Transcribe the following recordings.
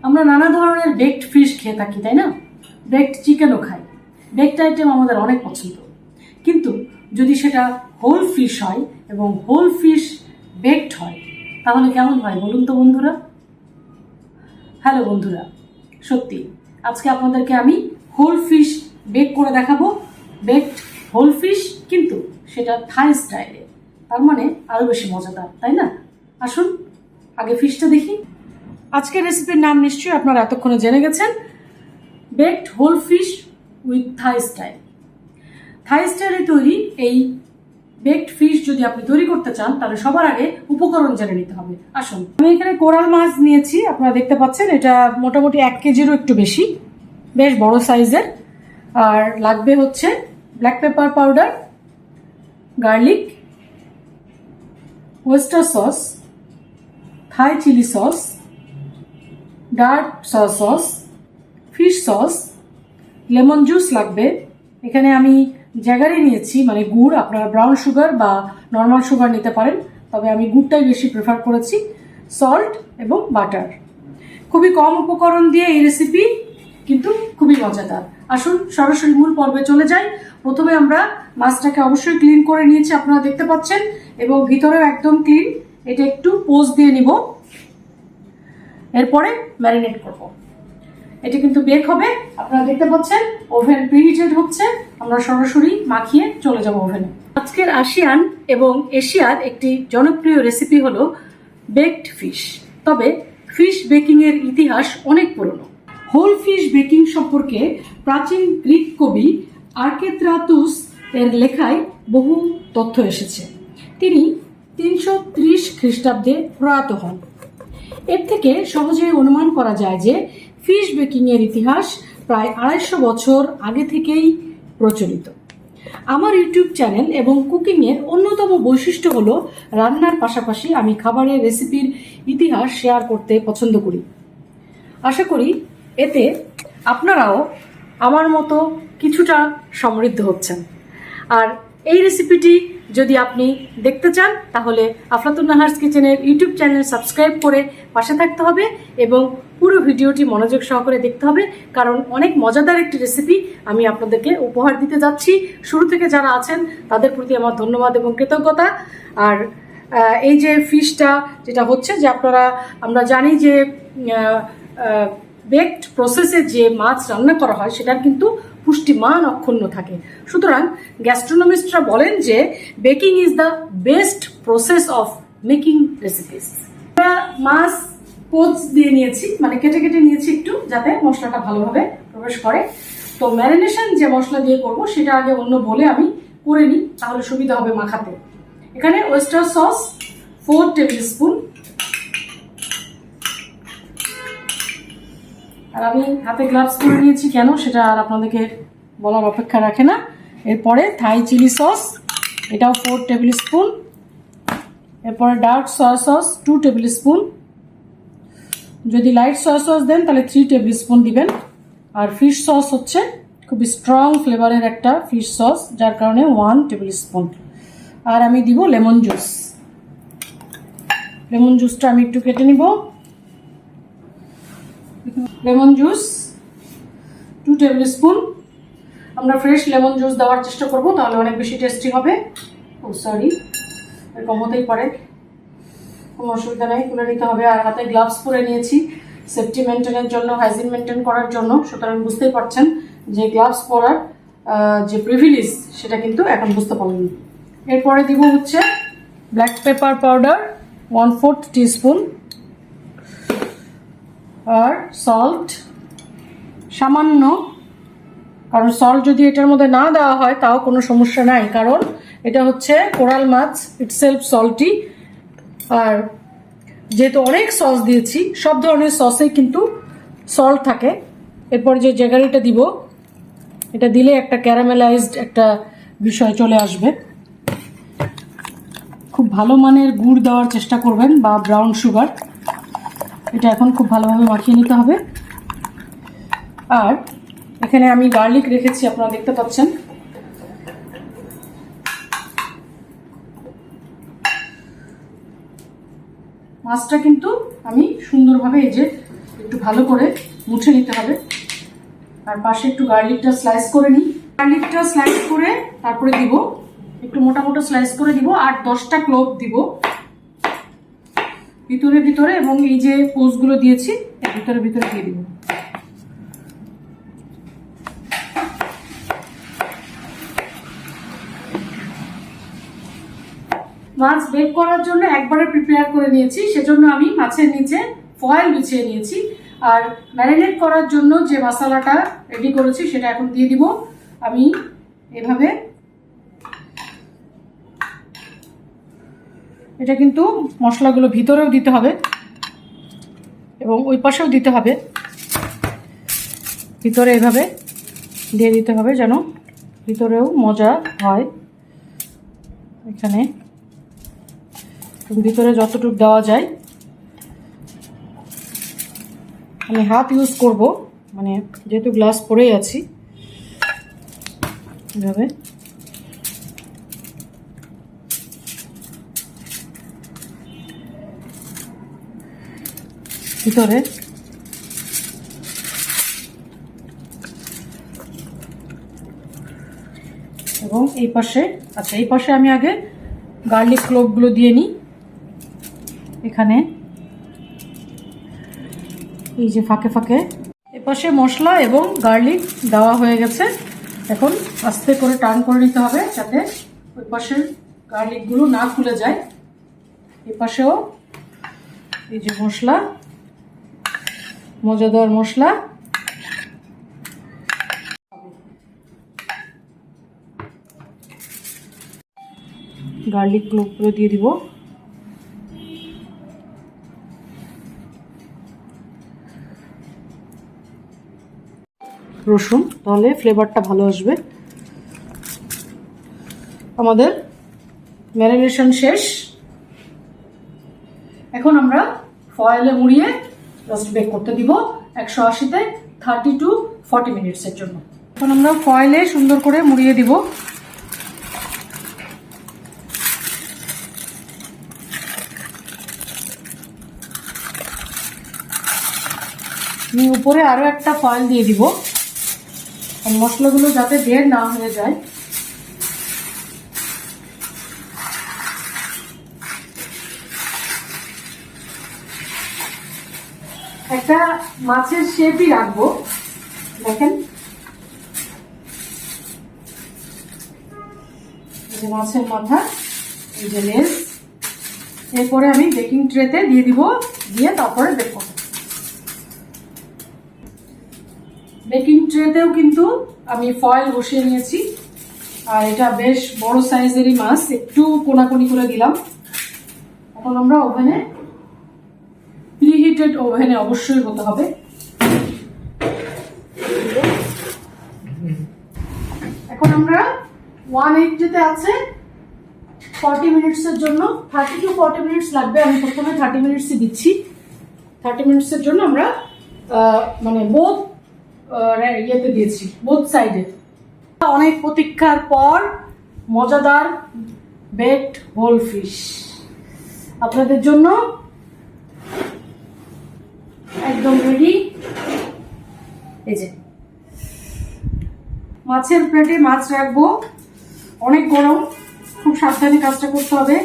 আমরা নানা ধরনের বেকড ফিশ খেয়ে থাকি, তাই না? বেকড চিকেনও খাই। বেকড আইটেম আমাদের অনেক পছন্দ, কিন্তু যদি সেটা হোল ফিশ হয় এবং হোল ফিশ বেকড হয় তাহলে কেমন হয় বলুন তো বন্ধুরা? হ্যালো বন্ধুরা, সত্যি আজকে আপনাদেরকে আমি হোল ফিশ বেক করে দেখাবো। বেকড হোল ফিশ, কিন্তু সেটা থাই স্টাইলে। তার মানে আরও বেশি মজাদার, তাই না? আসুন আগে ফিশটা দেখি। আজকের রেসিপির নাম নিশ্চয়ই আপনারা এতক্ষণে জেনে গেছেন, baked whole fish with Thai style. Thai স্টাইলে তৈরি এই বেকড ফিশ যদি আপনি তৈরি করতে চান তাহলে সবার আগে উপকরণ জেনে নিতে হবে। আসুন, আমি এখানে কোরাল মাছ নিয়েছি, আপনারা দেখতে পাচ্ছেন এটা মোটামুটি 1 কেজিরও একটু বেশি, বেশ বড় সাইজের। আর লাগবে হচ্ছে black pepper powder, garlic, oyster sauce, Thai chilli sauce, dark soy sauce, fish sauce, lemon juice লাগবে। এখানে আমি জ্যাগারি নিয়েছি, মানে গুড়। আপনারা ব্রাউন সুগার বা নর্মাল সুগার নিতে পারেন, তবে আমি গুড়টাই বেশি প্রেফার করেছি। সল্ট এবং বাটার। খুবই কম উপকরণ দিয়ে এই রেসিপি, কিন্তু খুবই মজাদার। আসুন সরাসরি মূল পর্বে চলে যাই। প্রথমে আমরা মাছটাকে অবশ্যই ক্লিন করে নিয়েছি, আপনারা দেখতে পাচ্ছেন, এবং ভিতরেও একদম ক্লিন। এটা একটু পোজ দিয়ে নিব, এরপরে ম্যারিনেট করব। এটা কিন্তু বেক হবে, আপনারা দেখতে পাচ্ছেন ওভেন প্রিহিটেড হচ্ছে। আমরা সরাসরি মাখিয়ে চলে যাব ওভেনে। আজকের আসিয়ান এবং এশিয়ার একটি জনপ্রিয় রেসিপি হলো বেকড ফিশ। তবে ফিশ বেকিং এর ইতিহাস অনেক পুরনো। হোল ফিশ বেকিং সম্পর্কে প্রাচীন গ্রিক কবি আর্কেত্রাতুস এর লেখায় বহু তথ্য এসেছে। তিনি 330 খ্রিস্টাব্দে প্রয়াত হন। এর থেকে সহজে অনুমান করা যায় যে ফিশ বেকিং এর ইতিহাস প্রায় 250 বছর আগে থেকেই প্রচলিত। আমার ইউটিউব চ্যানেল এবং কুকিং এর অন্যতম বৈশিষ্ট্য হলো রান্নার পাশাপাশি আমি খাবারের রেসিপির ইতিহাস শেয়ার করতে পছন্দ করি। আশা করি এতে আপনারাও আমার মতো কিছুটা সমৃদ্ধ হচ্ছেন। আর এই রেসিপিটি যদি আপনি দেখতে চান তাহলে আফলাতুন নাহার্স কিচেনের ইউটিউব চ্যানেল সাবস্ক্রাইব করে পাশে থাকতে হবে এবং পুরো ভিডিওটি মনোযোগ সহকারে দেখতে হবে, কারণ অনেক মজাদার একটি রেসিপি আমি আপনাদেরকে উপহার দিতে যাচ্ছি। শুরু থেকে যারা আছেন তাদের প্রতি আমার ধন্যবাদ এবং কৃতজ্ঞতা। আর এই যে ফিশটা যেটা হচ্ছে, যে আমরা জানি যে বেকড প্রসেসে যে মাছ রান্না করা হয় সেটার কিন্তু পুষ্টিমান অক্ষুণ্ণ থাকে। সুতরাং গ্যাস্ট্রোনমিস্টরা বলেন যে baking is the best process of making recipes. আমরা মাছ পোজ দিয়ে নিয়েছি, মানে কেটে কেটে নিয়েছি একটু, যাতে মশলাটা ভালোভাবে প্রবেশ করে। তো ম্যারিনেশন যে মশলা দিয়ে করব সেটা আগে অন্য বলে আমি করে নিই, তাহলে সুবিধা হবে মাখাতে। এখানে ওয়েস্টার সস 4 টেবিল স্পুন, আর আমি হাতে গ্লাভস করে নিয়েছি কেন সেটা আর আপনাদেরকে বলার অপেক্ষা রাখে না। এরপরে থাই চিলি সস, এটাও 4 টেবিল স্পুন। এরপরে dark soy sauce 2 table spoon. যদি লাইট সয়া সস দেন তাহলে 3 টেবিল স্পুন দিবেন। আর ফিশ সস হচ্ছে খুবই স্ট্রং ফ্লেভারের একটা ফিশ সস, যার কারণে 1 টেবিল স্পুন। আর আমি দিব লেমন জুস। লেমন জুসটা আমি একটু কেটে নিব। Lemon juice 2 table spoon. আমরা ফ্রেশ লেমন জুস দেওয়ার চেষ্টা করব, তাহলে অনেক বেশি টেস্টি হবে। ও সরি, এরকম হতেই পারে, কোনো অসুবিধা নেই, তুলে নিতে হবে। আর হাতে গ্লাভস পরে নিয়েছি সেফটি মেনটেনের জন্য, হাইজিন মেনটেন করার জন্য। সুতরাং বুঝতেই পারছেন যে গ্লাভস পরার যে প্রিভিলেজ সেটা কিন্তু এখন বুঝতে পারবেন। এরপরে দিব হচ্ছে ব্ল্যাক পেপার পাউডার 1/4 টিস্পুন, আর সল্ট সামান্য, কারণ সল্ট যদি এটার মধ্যে না দেওয়া হয় তাও কোনো সমস্যা নাই, কারণ এটা হচ্ছে কোরাল মাছ, ইটসেলফ সল্টি। আর যেহেতু অনেক সস দিয়েছি, সব ধরনের সসেই কিন্তু সল্ট থাকে। এরপর যে জ্যাগারিটা দিব, এটা দিলে একটা ক্যারামেলাইজড একটা বিষয় চলে আসবে। খুব ভালো মানের গুড় দেওয়ার চেষ্টা করবেন বা ব্রাউন সুগার। এটা এখন খুব ভালোভাবে মাখিয়ে নিতে হবে। আর এখানে আমি গার্লিক রেখেছি, আপনারা দেখতে পাচ্ছেন। মাছটা কিন্তু আমি সুন্দরভাবে এই যে একটু ভালো করে মুছে নিতে হবে। আর পাশে একটু গার্লিকটা স্লাইস করে নিই। গার্লিকটা স্লাইস করে তারপরে দিব, একটু মোটা মোটা স্লাইস করে দিব, আর 10টা ক্লোভ দিব ভিতরে ভিতরে, এবং এই যে পোস্টগুলো দিয়েছি ভিতরে ভিতরে দিয়ে দিব। মাছ বেক করার জন্য একবারে প্রিপেয়ার করে নিয়েছি, সেজন্য আমি মাছের নিচে ফয়েল বিছিয়ে নিয়েছি। আর ম্যারিনেট করার জন্য যে মশলাটা রেডি করেছি সেটা এখন দিয়ে দিব। আমি এভাবে, এটা কিন্তু মশলাগুলো ভিতরেও দিতে হবে এবং ওই পাশেও দিতে হবে, ভিতরে এভাবে দিয়ে দিতে হবে যেন ভিতরেও মজা হয়। এখানে ভিতরে যতটুকু দেওয়া যায়, আমি হাত ইউজ করব, মানে যেহেতু গ্লাস পরেই আছি, এভাবে ভিতরে এবং এই পাশে। আচ্ছা, এই পাশে আমি আগে গার্লিক ক্লোভগুলো দিয়ে নিই। এখানে এই যে ফাঁকে ফাঁকে এপাশে মশলা এবং গার্লিক দেওয়া হয়ে গেছে। এখন আস্তে করে টার্ন করে নিতে হবে যাতে ওই পাশের গার্লিকগুলো না খুলে যায়। এপাশেও এই যে মশলা, মজাদার মশলা, গার্লিক ক্লোভগুলো দিয়ে দিব। রসুন, তাহলে ফ্লেভারটা ভালো আসবে। আমাদের ম্যারিনেশন শেষ। এখন আমরা ফয়েলে মুড়িয়ে জাস্ট বেক করতে দিব 180-তে 30 to 40 মিনিটসের জন্য। এখন আমরা ফয়েলে সুন্দর করে মুড়িয়ে দিব। আমি উপরে আরো একটা ফয়েল দিয়ে দিব, মশলাগুলো যাতে বের না হয়ে যায়। একটা মাছের শেপই রাখবো, দেখেন এই যে মাছের মাথা, এই যে লেজ। এরপরে আমি বেকিং ট্রেতে দিয়ে দিব, দিয়ে তারপরে বেক করব। বেকিং ট্রেতেও কিন্তু আমি ফয়েল বসিয়ে নিয়েছি, আর এটা বেশ বড় সাইজেরই মাছ, একটু কোনাকুনি করে দিলাম। এখন আমরা ওভেনে, প্রিহিটেড ওভেনে অবশ্যই হতে হবে। এখন আমরা 180-তে আছে 40 মিনিটসের জন্য, 30 to 40 মিনিটস লাগবে। আমি প্রথমে 30 মিনিটসই দিচ্ছি। 30 মিনিটসের জন্য আমরা মানে বোথ ইয়েতে দিয়েছি, বোথ সাইডে। অনেক প্রতীক্ষার পর মজাদার বেকড হোল ফিশ আপনাদের জন্য একদম রেডি। এই যে মাছের প্লেটে মাছ রাখবো, অনেক গরম, খুব সাবধানে কাজটা করতে হবে।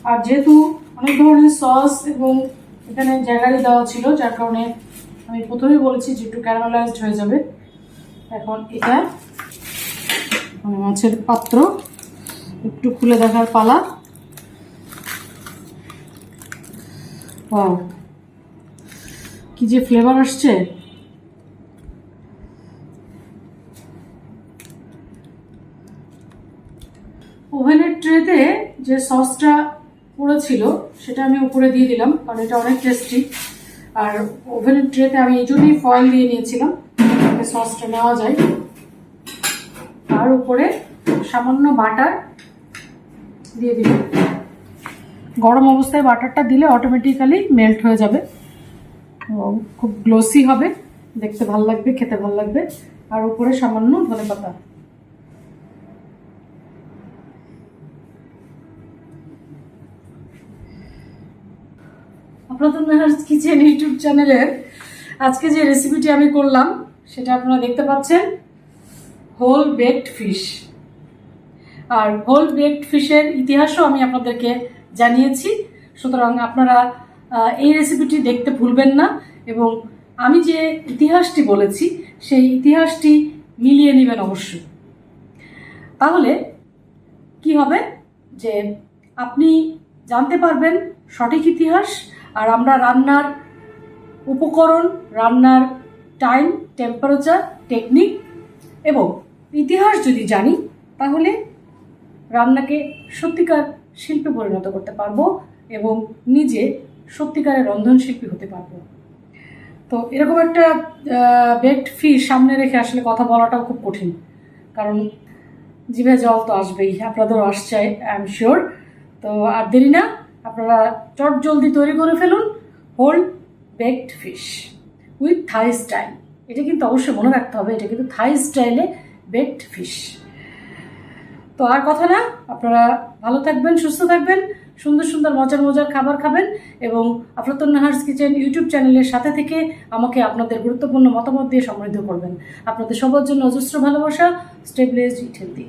আর যেহেতু অনেক ধরনের সস এবং এখানে জ্যাগারি দেওয়া ছিল, যার কারণে আমি প্রথমেই বলেছি যে একটু ক্যারামেলাইজড হয়ে যাবে। এখন এটা মানে মাছের পাত্র একটু খুলে দেখার পালা। ওয়াও, কি যে ফ্লেভার আসছে! ওভেনের ট্রেতে যে সসটা পড়েছিল সেটা আমি উপরে দিয়ে দিলাম, কারণ এটা অনেক টেস্টি। আর ওভেনের ট্রেতে আমি এই জন্যই ফয়েল দিয়ে নিয়েছিলাম, যাতে সসটা নেওয়া যায়। আর উপরে সামান্য বাটার দিয়ে দিলাম। গরম অবস্থায় বাটারটা দিলে অটোমেটিক্যালি মেল্ট হয়ে যাবে, খুব গ্লোসি হবে, দেখতে ভালো লাগবে, খেতে ভালো লাগবে। আর উপরে সামান্য ধনেপাতা। আপনাদের মেহার্স কিচেন ইউটিউব চ্যানেলের আজকে যে রেসিপিটি আমি করলাম সেটা আপনারা দেখতে পাচ্ছেন, হোল বেকড ফিশ। আর হোল বেকড ফিশের ইতিহাসও আমি আপনাদেরকে জানিয়েছি, সুতরাং আপনারা এই রেসিপিটি দেখতে ভুলবেন না এবং আমি যে ইতিহাসটি বলেছি সেই ইতিহাসটি মিলিয়ে নেবেন অবশ্যই। তাহলে কি হবে যে আপনি জানতে পারবেন সঠিক ইতিহাস, আর আমরা রান্নার উপকরণ, রান্নার টাইম, টেম্পারেচার, টেকনিক এবং ইতিহাস যদি জানি তাহলে রান্নাকে সত্যিকার শিল্পে পরিণত করতে পারবো এবং নিজে সত্যিকারের রন্ধনশিল্পী হতে পারবো। তো এরকম একটা বেকড ফিশ সামনে রেখে আসলে কথা বলাটাও খুব কঠিন, কারণ জিভে জল তো আসবেই, আপনাদেরও আসছে আই এম শিওর। তো আর দেরি না, আপনারা চট জলদি তৈরি করে ফেলুন whole baked fish with Thai style. এটা কিন্তু অবশ্যই মনে রাখতে হবে, এটা কিন্তু থাই স্টাইলে বেকড ফিশ। তো আর কথা না, আপনারা ভালো থাকবেন, সুস্থ থাকবেন, সুন্দর সুন্দর মজার মজার খাবার খাবেন এবং আফলাতুন নাহারস কিচেন ইউটিউব চ্যানেলের সাথে থেকে আমাকে আপনাদের গুরুত্বপূর্ণ মতামত দিয়ে সমৃদ্ধ করবেন। আপনাদের সবার জন্য অজস্র ভালোবাসা। স্টে ব্লেসড, ইট হেলদি।